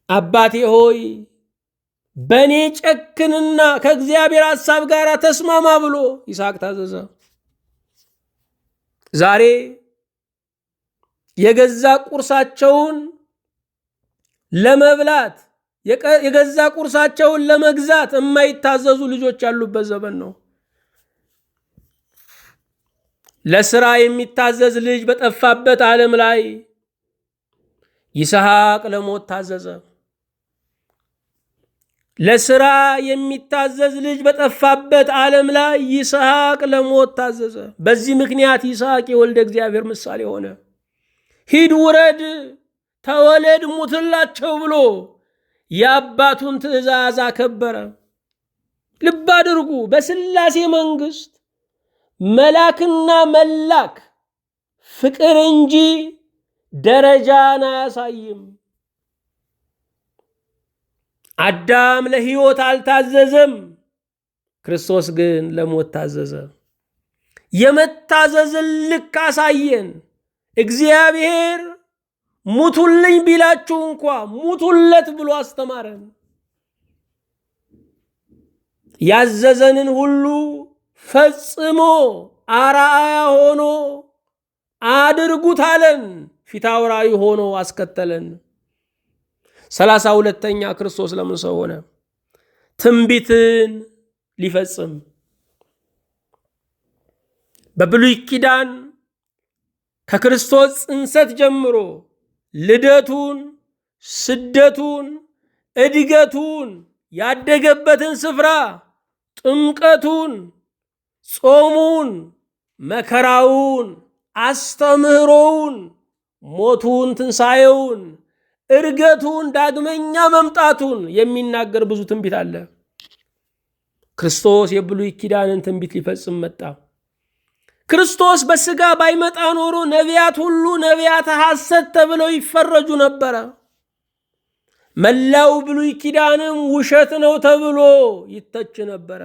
አባቴ ሆይ በእኔ ጨክንና ከእግዚአብሔር ሐሳብ ጋር ተስማማ ብሎ ይስሐቅ ታዘዘ። ዛሬ የገዛ ቁርሳቸውን ለመብላት የገዛ ቁርሳቸውን ለመግዛት የማይታዘዙ ልጆች ያሉበት ዘመን ነው። ለሥራ የሚታዘዝ ልጅ በጠፋበት ዓለም ላይ ይስሐቅ ለሞት ታዘዘ። ለሥራ የሚታዘዝ ልጅ በጠፋበት ዓለም ላይ ይስሐቅ ለሞት ታዘዘ። በዚህ ምክንያት ይስሐቅ የወልደ እግዚአብሔር ምሳሌ ሆነ። ሂድ ውረድ፣ ተወለድ፣ ሙትላቸው ብሎ የአባቱን ትእዛዝ አከበረ። ልብ አድርጉ፣ በሥላሴ መንግሥት መላክና መላክ ፍቅር እንጂ ደረጃን አያሳይም። አዳም ለሕይወት አልታዘዘም፣ ክርስቶስ ግን ለሞት ታዘዘ። የመታዘዝን ልክ አሳየን። እግዚአብሔር ሙቱልኝ ቢላችሁ እንኳ ሙቱለት ብሎ አስተማረን። ያዘዘንን ሁሉ ፈጽሞ አርአያ ሆኖ አድርጉት አለን። ፊታውራሪ ሆኖ አስከተለን። 32ኛ ክርስቶስ ለምን ሰው ሆነ? ትንቢትን ሊፈጽም። በብሉይ ኪዳን ከክርስቶስ ጽንሰት ጀምሮ ልደቱን፣ ስደቱን፣ እድገቱን፣ ያደገበትን ስፍራ፣ ጥምቀቱን፣ ጾሙን፣ መከራውን፣ አስተምህሮውን፣ ሞቱን፣ ትንሣኤውን፣ እርገቱን፣ ዳግመኛ መምጣቱን የሚናገር ብዙ ትንቢት አለ። ክርስቶስ የብሉይ ኪዳንን ትንቢት ሊፈጽም መጣ። ክርስቶስ በሥጋ ባይመጣ ኖሮ ነቢያት ሁሉ ነቢያተ ሐሰት ተብለው ይፈረጁ ነበረ። መላው ብሉይ ኪዳንም ውሸት ነው ተብሎ ይተች ነበረ።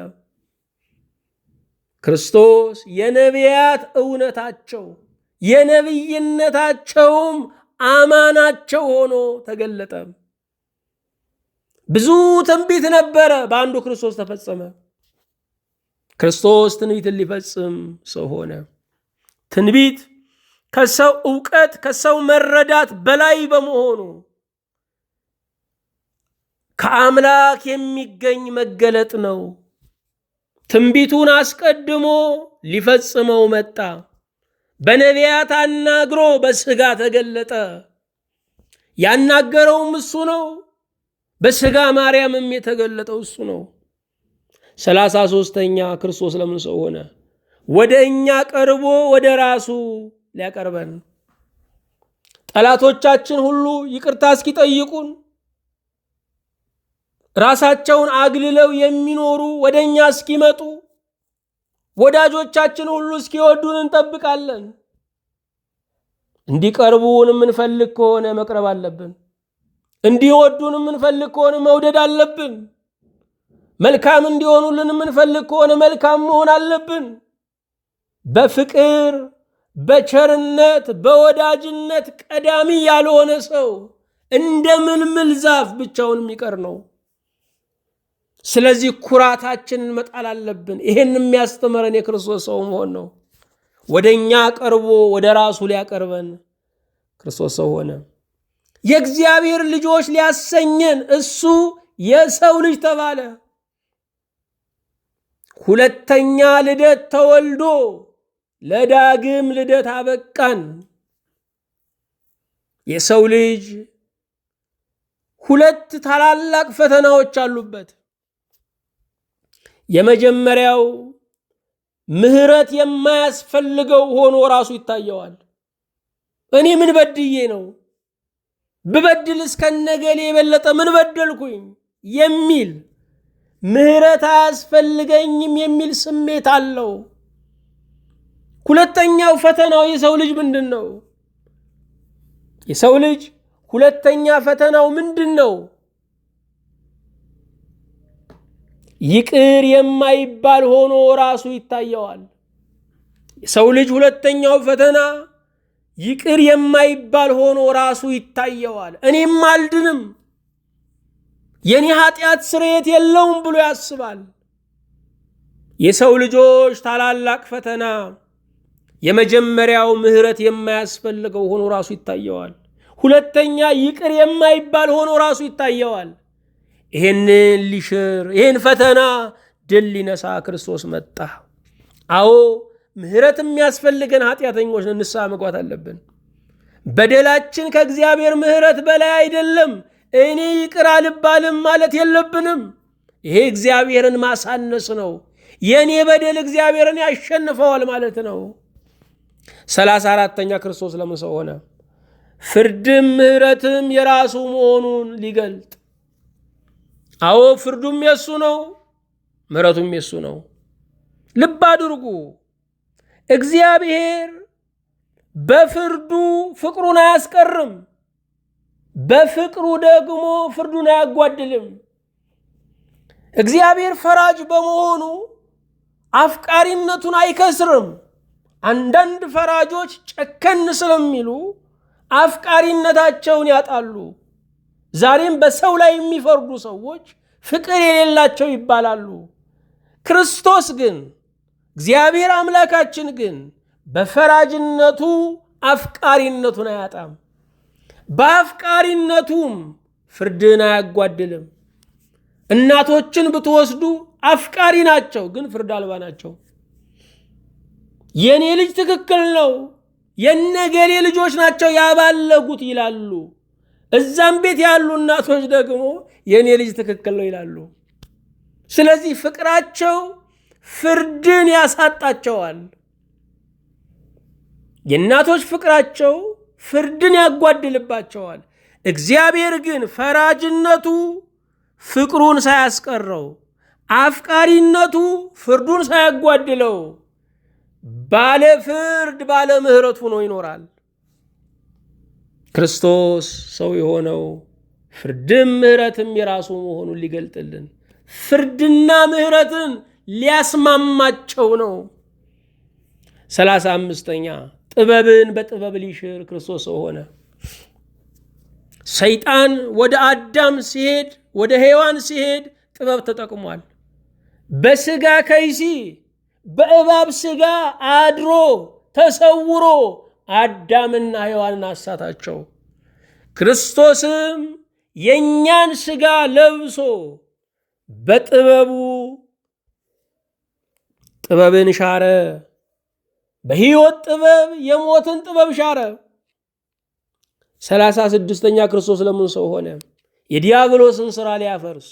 ክርስቶስ የነቢያት እውነታቸው የነቢይነታቸውም አማናቸው ሆኖ ተገለጠ። ብዙ ትንቢት ነበረ፣ በአንዱ ክርስቶስ ተፈጸመ። ክርስቶስ ትንቢትን ሊፈጽም ሰው ሆነ። ትንቢት ከሰው ዕውቀት ከሰው መረዳት በላይ በመሆኑ ከአምላክ የሚገኝ መገለጥ ነው። ትንቢቱን አስቀድሞ ሊፈጽመው መጣ። በነቢያት አናግሮ በሥጋ ተገለጠ። ያናገረውም እሱ ነው። በሥጋ ማርያምም የተገለጠው እሱ ነው። 33ኛ ክርስቶስ ለምን ሰው ሆነ? ወደ እኛ ቀርቦ ወደ ራሱ ሊያቀርበን። ጠላቶቻችን ሁሉ ይቅርታ እስኪጠይቁን፣ ራሳቸውን አግልለው የሚኖሩ ወደ እኛ እስኪመጡ፣ ወዳጆቻችን ሁሉ እስኪወዱን እንጠብቃለን። እንዲቀርቡን የምንፈልግ ከሆነ መቅረብ አለብን። እንዲወዱን የምንፈልግ ከሆነ መውደድ አለብን። መልካም እንዲሆኑልን የምንፈልግ ከሆነ መልካም መሆን አለብን። በፍቅር በቸርነት በወዳጅነት ቀዳሚ ያልሆነ ሰው እንደ ምልምል ዛፍ ብቻውን የሚቀር ነው። ስለዚህ ኩራታችንን መጣል አለብን። ይሄን የሚያስተምረን የክርስቶስ ሰው መሆን ነው። ወደ እኛ ቀርቦ ወደ ራሱ ሊያቀርበን ክርስቶስ ሰው ሆነ። የእግዚአብሔር ልጆች ሊያሰኘን እሱ የሰው ልጅ ተባለ። ሁለተኛ ልደት ተወልዶ ለዳግም ልደት አበቃን። የሰው ልጅ ሁለት ታላላቅ ፈተናዎች አሉበት። የመጀመሪያው ምሕረት የማያስፈልገው ሆኖ ራሱ ይታየዋል። እኔ ምን በድዬ ነው? ብበድልስ ከነገሌ የበለጠ ምን በደልኩኝ? የሚል ምሕረት አያስፈልገኝም የሚል ስሜት አለው። ሁለተኛው ፈተናው የሰው ልጅ ምንድን ነው? የሰው ልጅ ሁለተኛ ፈተናው ምንድን ነው? ይቅር የማይባል ሆኖ ራሱ ይታየዋል። የሰው ልጅ ሁለተኛው ፈተና ይቅር የማይባል ሆኖ ራሱ ይታየዋል። እኔም አልድንም፣ የኔ ኃጢአት ስርየት የለውም ብሎ ያስባል። የሰው ልጆች ታላላቅ ፈተና የመጀመሪያው ምሕረት የማያስፈልገው ሆኖ ራሱ ይታየዋል። ሁለተኛ ይቅር የማይባል ሆኖ ራሱ ይታየዋል። ይሄንን ሊሽር ይሄን ፈተና ድል ሊነሳ ክርስቶስ መጣ። አዎ ምሕረት የሚያስፈልገን ኃጢአተኞች ንስሐ መግባት አለብን። በደላችን ከእግዚአብሔር ምሕረት በላይ አይደለም። እኔ ይቅር አልባልም ማለት የለብንም። ይሄ እግዚአብሔርን ማሳነስ ነው። የኔ በደል እግዚአብሔርን ያሸንፈዋል ማለት ነው። 34ኛ ክርስቶስ ለምን ሰው ሆነ? ፍርድም ምሕረትም የራሱ መሆኑን ሊገልጥ። አዎ ፍርዱም የሱ ነው፣ ምሕረቱም የሱ ነው። ልብ አድርጉ። እግዚአብሔር በፍርዱ ፍቅሩን አያስቀርም፣ በፍቅሩ ደግሞ ፍርዱን አያጓድልም። እግዚአብሔር ፈራጅ በመሆኑ አፍቃሪነቱን አይከስርም። አንዳንድ ፈራጆች ጨከን ስለሚሉ አፍቃሪነታቸውን ያጣሉ። ዛሬም በሰው ላይ የሚፈርዱ ሰዎች ፍቅር የሌላቸው ይባላሉ። ክርስቶስ ግን እግዚአብሔር አምላካችን ግን በፈራጅነቱ አፍቃሪነቱን አያጣም። በአፍቃሪነቱም ፍርድን አያጓድልም። እናቶችን ብትወስዱ አፍቃሪ ናቸው፣ ግን ፍርድ አልባ ናቸው። የኔ ልጅ ትክክል ነው፣ የነገሌ ልጆች ናቸው ያባለጉት ይላሉ። እዛም ቤት ያሉ እናቶች ደግሞ የኔ ልጅ ትክክል ነው ይላሉ። ስለዚህ ፍቅራቸው ፍርድን ያሳጣቸዋል። የእናቶች ፍቅራቸው ፍርድን ያጓድልባቸዋል። እግዚአብሔር ግን ፈራጅነቱ ፍቅሩን ሳያስቀረው፣ አፍቃሪነቱ ፍርዱን ሳያጓድለው ባለ ፍርድ ባለ ምሕረት ሆኖ ይኖራል። ክርስቶስ ሰው የሆነው ፍርድም ምሕረትም የራሱ መሆኑን ሊገልጥልን፣ ፍርድና ምሕረትን ሊያስማማቸው ነው። 35ኛ ጥበብን በጥበብ ሊሽር ክርስቶስ ሰው ሆነ። ሰይጣን ወደ አዳም ሲሄድ፣ ወደ ሔዋን ሲሄድ ጥበብ ተጠቅሟል። በስጋ ከይሲ በእባብ ስጋ አድሮ ተሰውሮ አዳምና ሔዋንን አሳታቸው። ክርስቶስም የእኛን ስጋ ለብሶ በጥበቡ ጥበብን ሻረ። በሕይወት ጥበብ የሞትን ጥበብ ሻረ። 36ኛ ክርስቶስ ለምን ሰው ሆነ? የዲያብሎስን ሥራ ሊያፈርስ።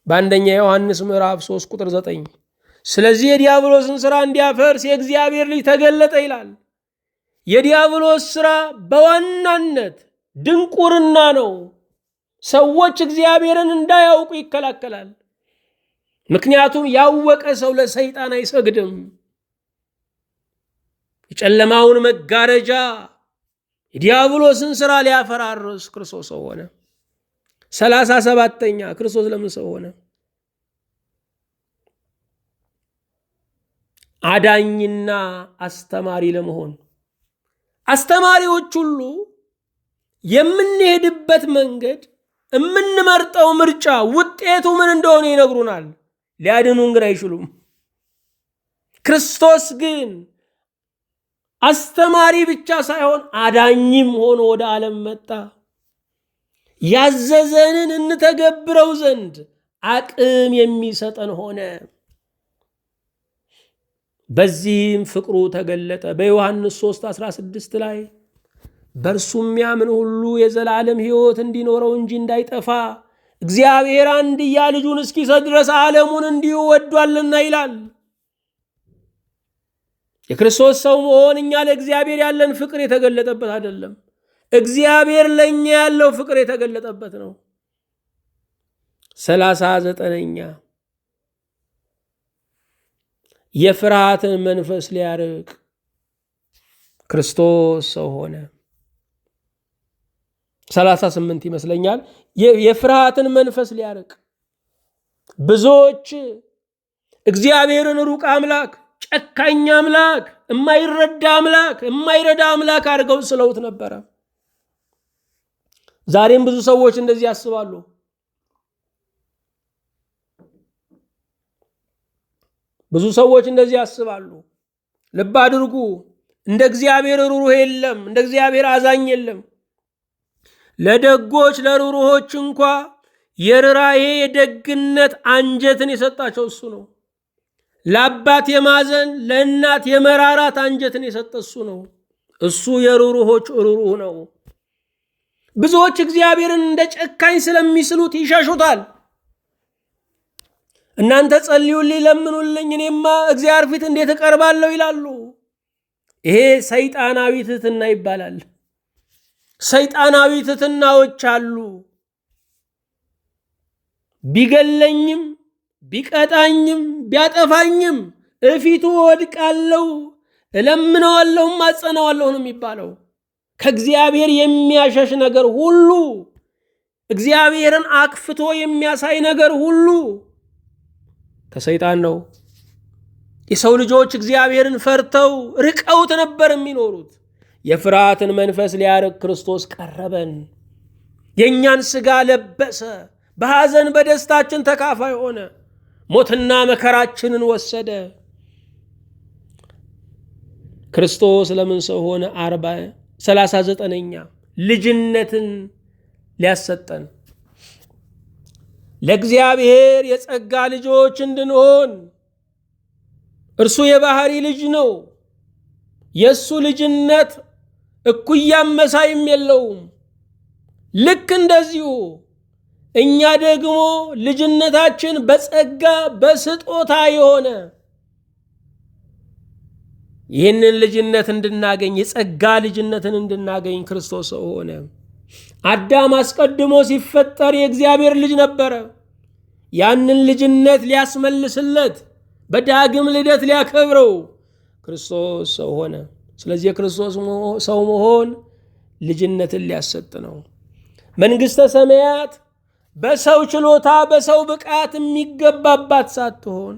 በአንደኛ ዮሐንስ ምዕራፍ 3 ቁጥር 9 ስለዚህ የዲያብሎስን ሥራ እንዲያፈርስ የእግዚአብሔር ልጅ ተገለጠ ይላል። የዲያብሎስ ሥራ በዋናነት ድንቁርና ነው። ሰዎች እግዚአብሔርን እንዳያውቁ ይከላከላል። ምክንያቱም ያወቀ ሰው ለሰይጣን አይሰግድም። የጨለማውን መጋረጃ የዲያብሎስን ሥራ ሊያፈራርስ ክርስቶስ ሰው ሆነ። 37ኛ ክርስቶስ ለምን ሰው ሆነ? አዳኝና አስተማሪ ለመሆን። አስተማሪዎች ሁሉ የምንሄድበት መንገድ፣ የምንመርጠው ምርጫ ውጤቱ ምን እንደሆነ ይነግሩናል። ሊያድኑን ግን አይችሉም። ክርስቶስ ግን አስተማሪ ብቻ ሳይሆን አዳኝም ሆኖ ወደ ዓለም መጣ። ያዘዘንን እንተገብረው ዘንድ አቅም የሚሰጠን ሆነ። በዚህም ፍቅሩ ተገለጠ። በዮሐንስ 3:16 ላይ በእርሱ የሚያምን ሁሉ የዘላለም ሕይወት እንዲኖረው እንጂ እንዳይጠፋ እግዚአብሔር አንድያ ልጁን እስኪሰጥ ድረስ ዓለሙን እንዲሁ ወዷልና ይላል። የክርስቶስ ሰው መሆን እኛ ለእግዚአብሔር ያለን ፍቅር የተገለጠበት አይደለም፣ እግዚአብሔር ለእኛ ያለው ፍቅር የተገለጠበት ነው። 39ኛ የፍርሃትን መንፈስ ሊያርቅ ክርስቶስ ሰው ሆነ። 38 ይመስለኛል። የፍርሃትን መንፈስ ሊያርቅ ብዙዎች እግዚአብሔርን ሩቅ አምላክ፣ ጨካኝ አምላክ፣ የማይረዳ አምላክ፣ የማይረዳ አምላክ አድርገው ስለውት ነበረ። ዛሬም ብዙ ሰዎች እንደዚህ ያስባሉ። ብዙ ሰዎች እንደዚህ ያስባሉ። ልብ አድርጉ። እንደ እግዚአብሔር ሩሩህ የለም፣ እንደ እግዚአብሔር አዛኝ የለም። ለደጎች ለሩሩሆች እንኳ የርራዬ የደግነት አንጀትን የሰጣቸው እሱ ነው። ለአባት የማዘን ለእናት የመራራት አንጀትን የሰጠ እሱ ነው። እሱ የሩሩሆች ሩሩህ ነው። ብዙዎች እግዚአብሔርን እንደ ጨካኝ ስለሚስሉት ይሸሹታል። እናንተ ጸልዩልኝ፣ ለምኑልኝ፣ እኔማ እግዚአብሔር ፊት እንዴት እቀርባለሁ ይላሉ። ይሄ ሰይጣናዊ ትሕትና ይባላል። ሰይጣናዊ ትሕትናዎች አሉ። ቢገለኝም ቢቀጣኝም ቢያጠፋኝም እፊቱ ወድቃለሁ፣ እለምነዋለሁም አጸናዋለሁ ነው የሚባለው። ከእግዚአብሔር የሚያሸሽ ነገር ሁሉ እግዚአብሔርን አክፍቶ የሚያሳይ ነገር ሁሉ ከሰይጣን ነው። የሰው ልጆች እግዚአብሔርን ፈርተው ርቀውት ነበር የሚኖሩት። የፍርሃትን መንፈስ ሊያርቅ ክርስቶስ ቀረበን። የእኛን ሥጋ ለበሰ። በሐዘን በደስታችን ተካፋይ ሆነ። ሞትና መከራችንን ወሰደ። ክርስቶስ ለምን ሰው ሆነ? 39ኛ ልጅነትን ሊያሰጠን፣ ለእግዚአብሔር የጸጋ ልጆች እንድንሆን። እርሱ የባህሪ ልጅ ነው። የእሱ ልጅነት እኩያም መሳይም የለውም። ልክ እንደዚሁ እኛ ደግሞ ልጅነታችን በጸጋ በስጦታ የሆነ ይህንን ልጅነት እንድናገኝ፣ የጸጋ ልጅነትን እንድናገኝ ክርስቶስ ሰው ሆነ። አዳም አስቀድሞ ሲፈጠር የእግዚአብሔር ልጅ ነበረ። ያንን ልጅነት ሊያስመልስለት በዳግም ልደት ሊያከብረው ክርስቶስ ሰው ሆነ። ስለዚህ የክርስቶስ ሰው መሆን ልጅነትን ሊያሰጥ ነው። መንግሥተ ሰማያት በሰው ችሎታ በሰው ብቃት የሚገባባት ሳትሆን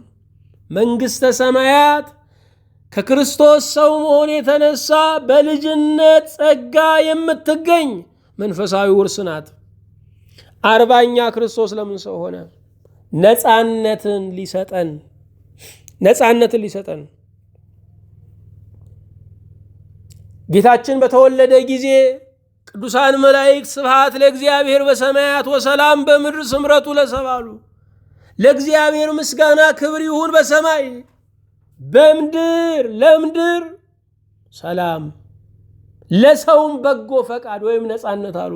መንግሥተ ሰማያት ከክርስቶስ ሰው መሆን የተነሳ በልጅነት ጸጋ የምትገኝ መንፈሳዊ ውርስ ናት። 40ኛ ክርስቶስ ለምን ሰው ሆነ? ነፃነትን ሊሰጠን። ጌታችን በተወለደ ጊዜ ቅዱሳን መላእክት ስብሐት ለእግዚአብሔር በሰማያት ወሰላም በምድር ስምረቱ ለሰብእ አሉ። ለእግዚአብሔር ምስጋና ክብር ይሁን በሰማይ፣ በምድር ለምድር ሰላም፣ ለሰውም በጎ ፈቃድ ወይም ነፃነት አሉ።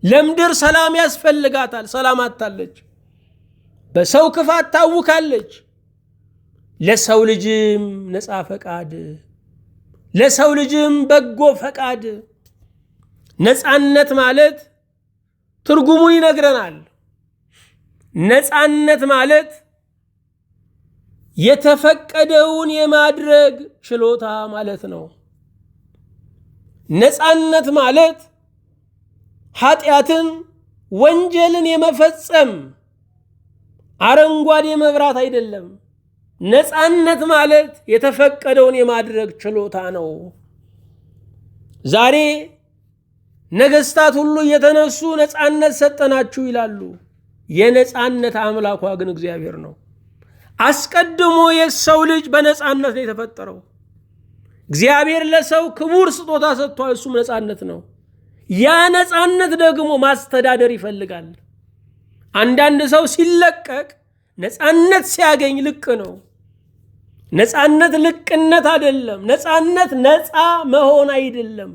ለምድር ሰላም ያስፈልጋታል። ሰላም አጣለች። በሰው ክፋት ታውካለች። ለሰው ልጅም ነፃ ፈቃድ፣ ለሰው ልጅም በጎ ፈቃድ። ነፃነት ማለት ትርጉሙ ይነግረናል። ነፃነት ማለት የተፈቀደውን የማድረግ ችሎታ ማለት ነው። ነፃነት ማለት ኃጢአትን፣ ወንጀልን የመፈጸም አረንጓዴ መብራት አይደለም። ነፃነት ማለት የተፈቀደውን የማድረግ ችሎታ ነው። ዛሬ ነገስታት ሁሉ እየተነሱ ነፃነት ሰጠናችሁ ይላሉ። የነፃነት አምላኳ ግን እግዚአብሔር ነው። አስቀድሞ የሰው ልጅ በነፃነት ነው የተፈጠረው። እግዚአብሔር ለሰው ክቡር ስጦታ ሰጥቷል። እሱም ነፃነት ነው። ያ ነፃነት ደግሞ ማስተዳደር ይፈልጋል። አንዳንድ ሰው ሲለቀቅ ነፃነት ሲያገኝ ልቅ ነው። ነፃነት ልቅነት አይደለም። ነፃነት ነፃ መሆን አይደለም፣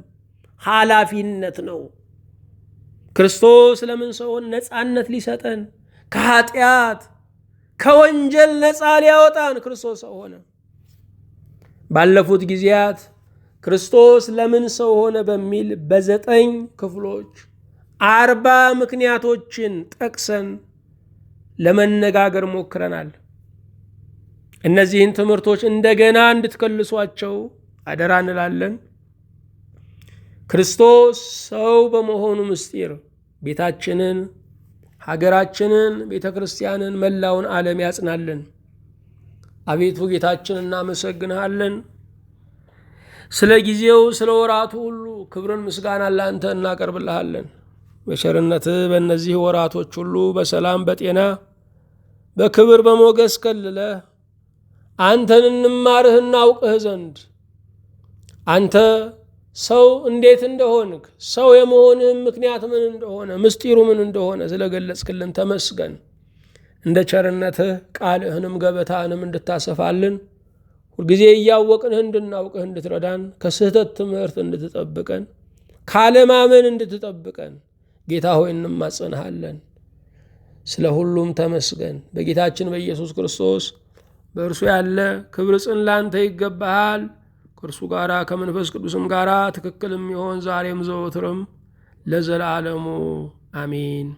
ኃላፊነት ነው። ክርስቶስ ለምን ሰውን ነፃነት ሊሰጠን፣ ከኃጢአት ከወንጀል ነፃ ሊያወጣን ክርስቶስ ሰው ሆነ። ባለፉት ጊዜያት ክርስቶስ ለምን ሰው ሆነ በሚል በ9 ክፍሎች 40 ምክንያቶችን ጠቅሰን ለመነጋገር ሞክረናል። እነዚህን ትምህርቶች እንደገና እንድትከልሷቸው አደራ እንላለን። ክርስቶስ ሰው በመሆኑ ምስጢር ቤታችንን፣ ሀገራችንን፣ ቤተ ክርስቲያንን፣ መላውን ዓለም ያጽናልን። አቤቱ ጌታችን እናመሰግንሃለን። ስለ ጊዜው ስለ ወራቱ ሁሉ ክብርን ምስጋና ላንተ እናቀርብልሃለን። በቸርነትህ በእነዚህ ወራቶች ሁሉ በሰላም በጤና በክብር በሞገስ ከልለህ አንተን እንማርህ እናውቅህ ዘንድ አንተ ሰው እንዴት እንደሆንክ፣ ሰው የመሆንህም ምክንያት ምን እንደሆነ፣ ምስጢሩ ምን እንደሆነ ስለገለጽክልን ተመስገን። እንደ ቸርነትህ ቃልህንም ገበታንም እንድታሰፋልን፣ ሁልጊዜ እያወቅንህ እንድናውቅህ እንድትረዳን፣ ከስህተት ትምህርት እንድትጠብቀን፣ ካለማመን እንድትጠብቀን ጌታ ሆይ እንማጸንሃለን። ስለ ሁሉም ተመስገን። በጌታችን በኢየሱስ ክርስቶስ በእርሱ ያለ ክብር ጽን ላንተ ይገባሃል። ከእርሱ ጋር ከመንፈስ ቅዱስም ጋር ትክክል የሚሆን ዛሬም ዘወትርም ለዘላለሙ አሜን።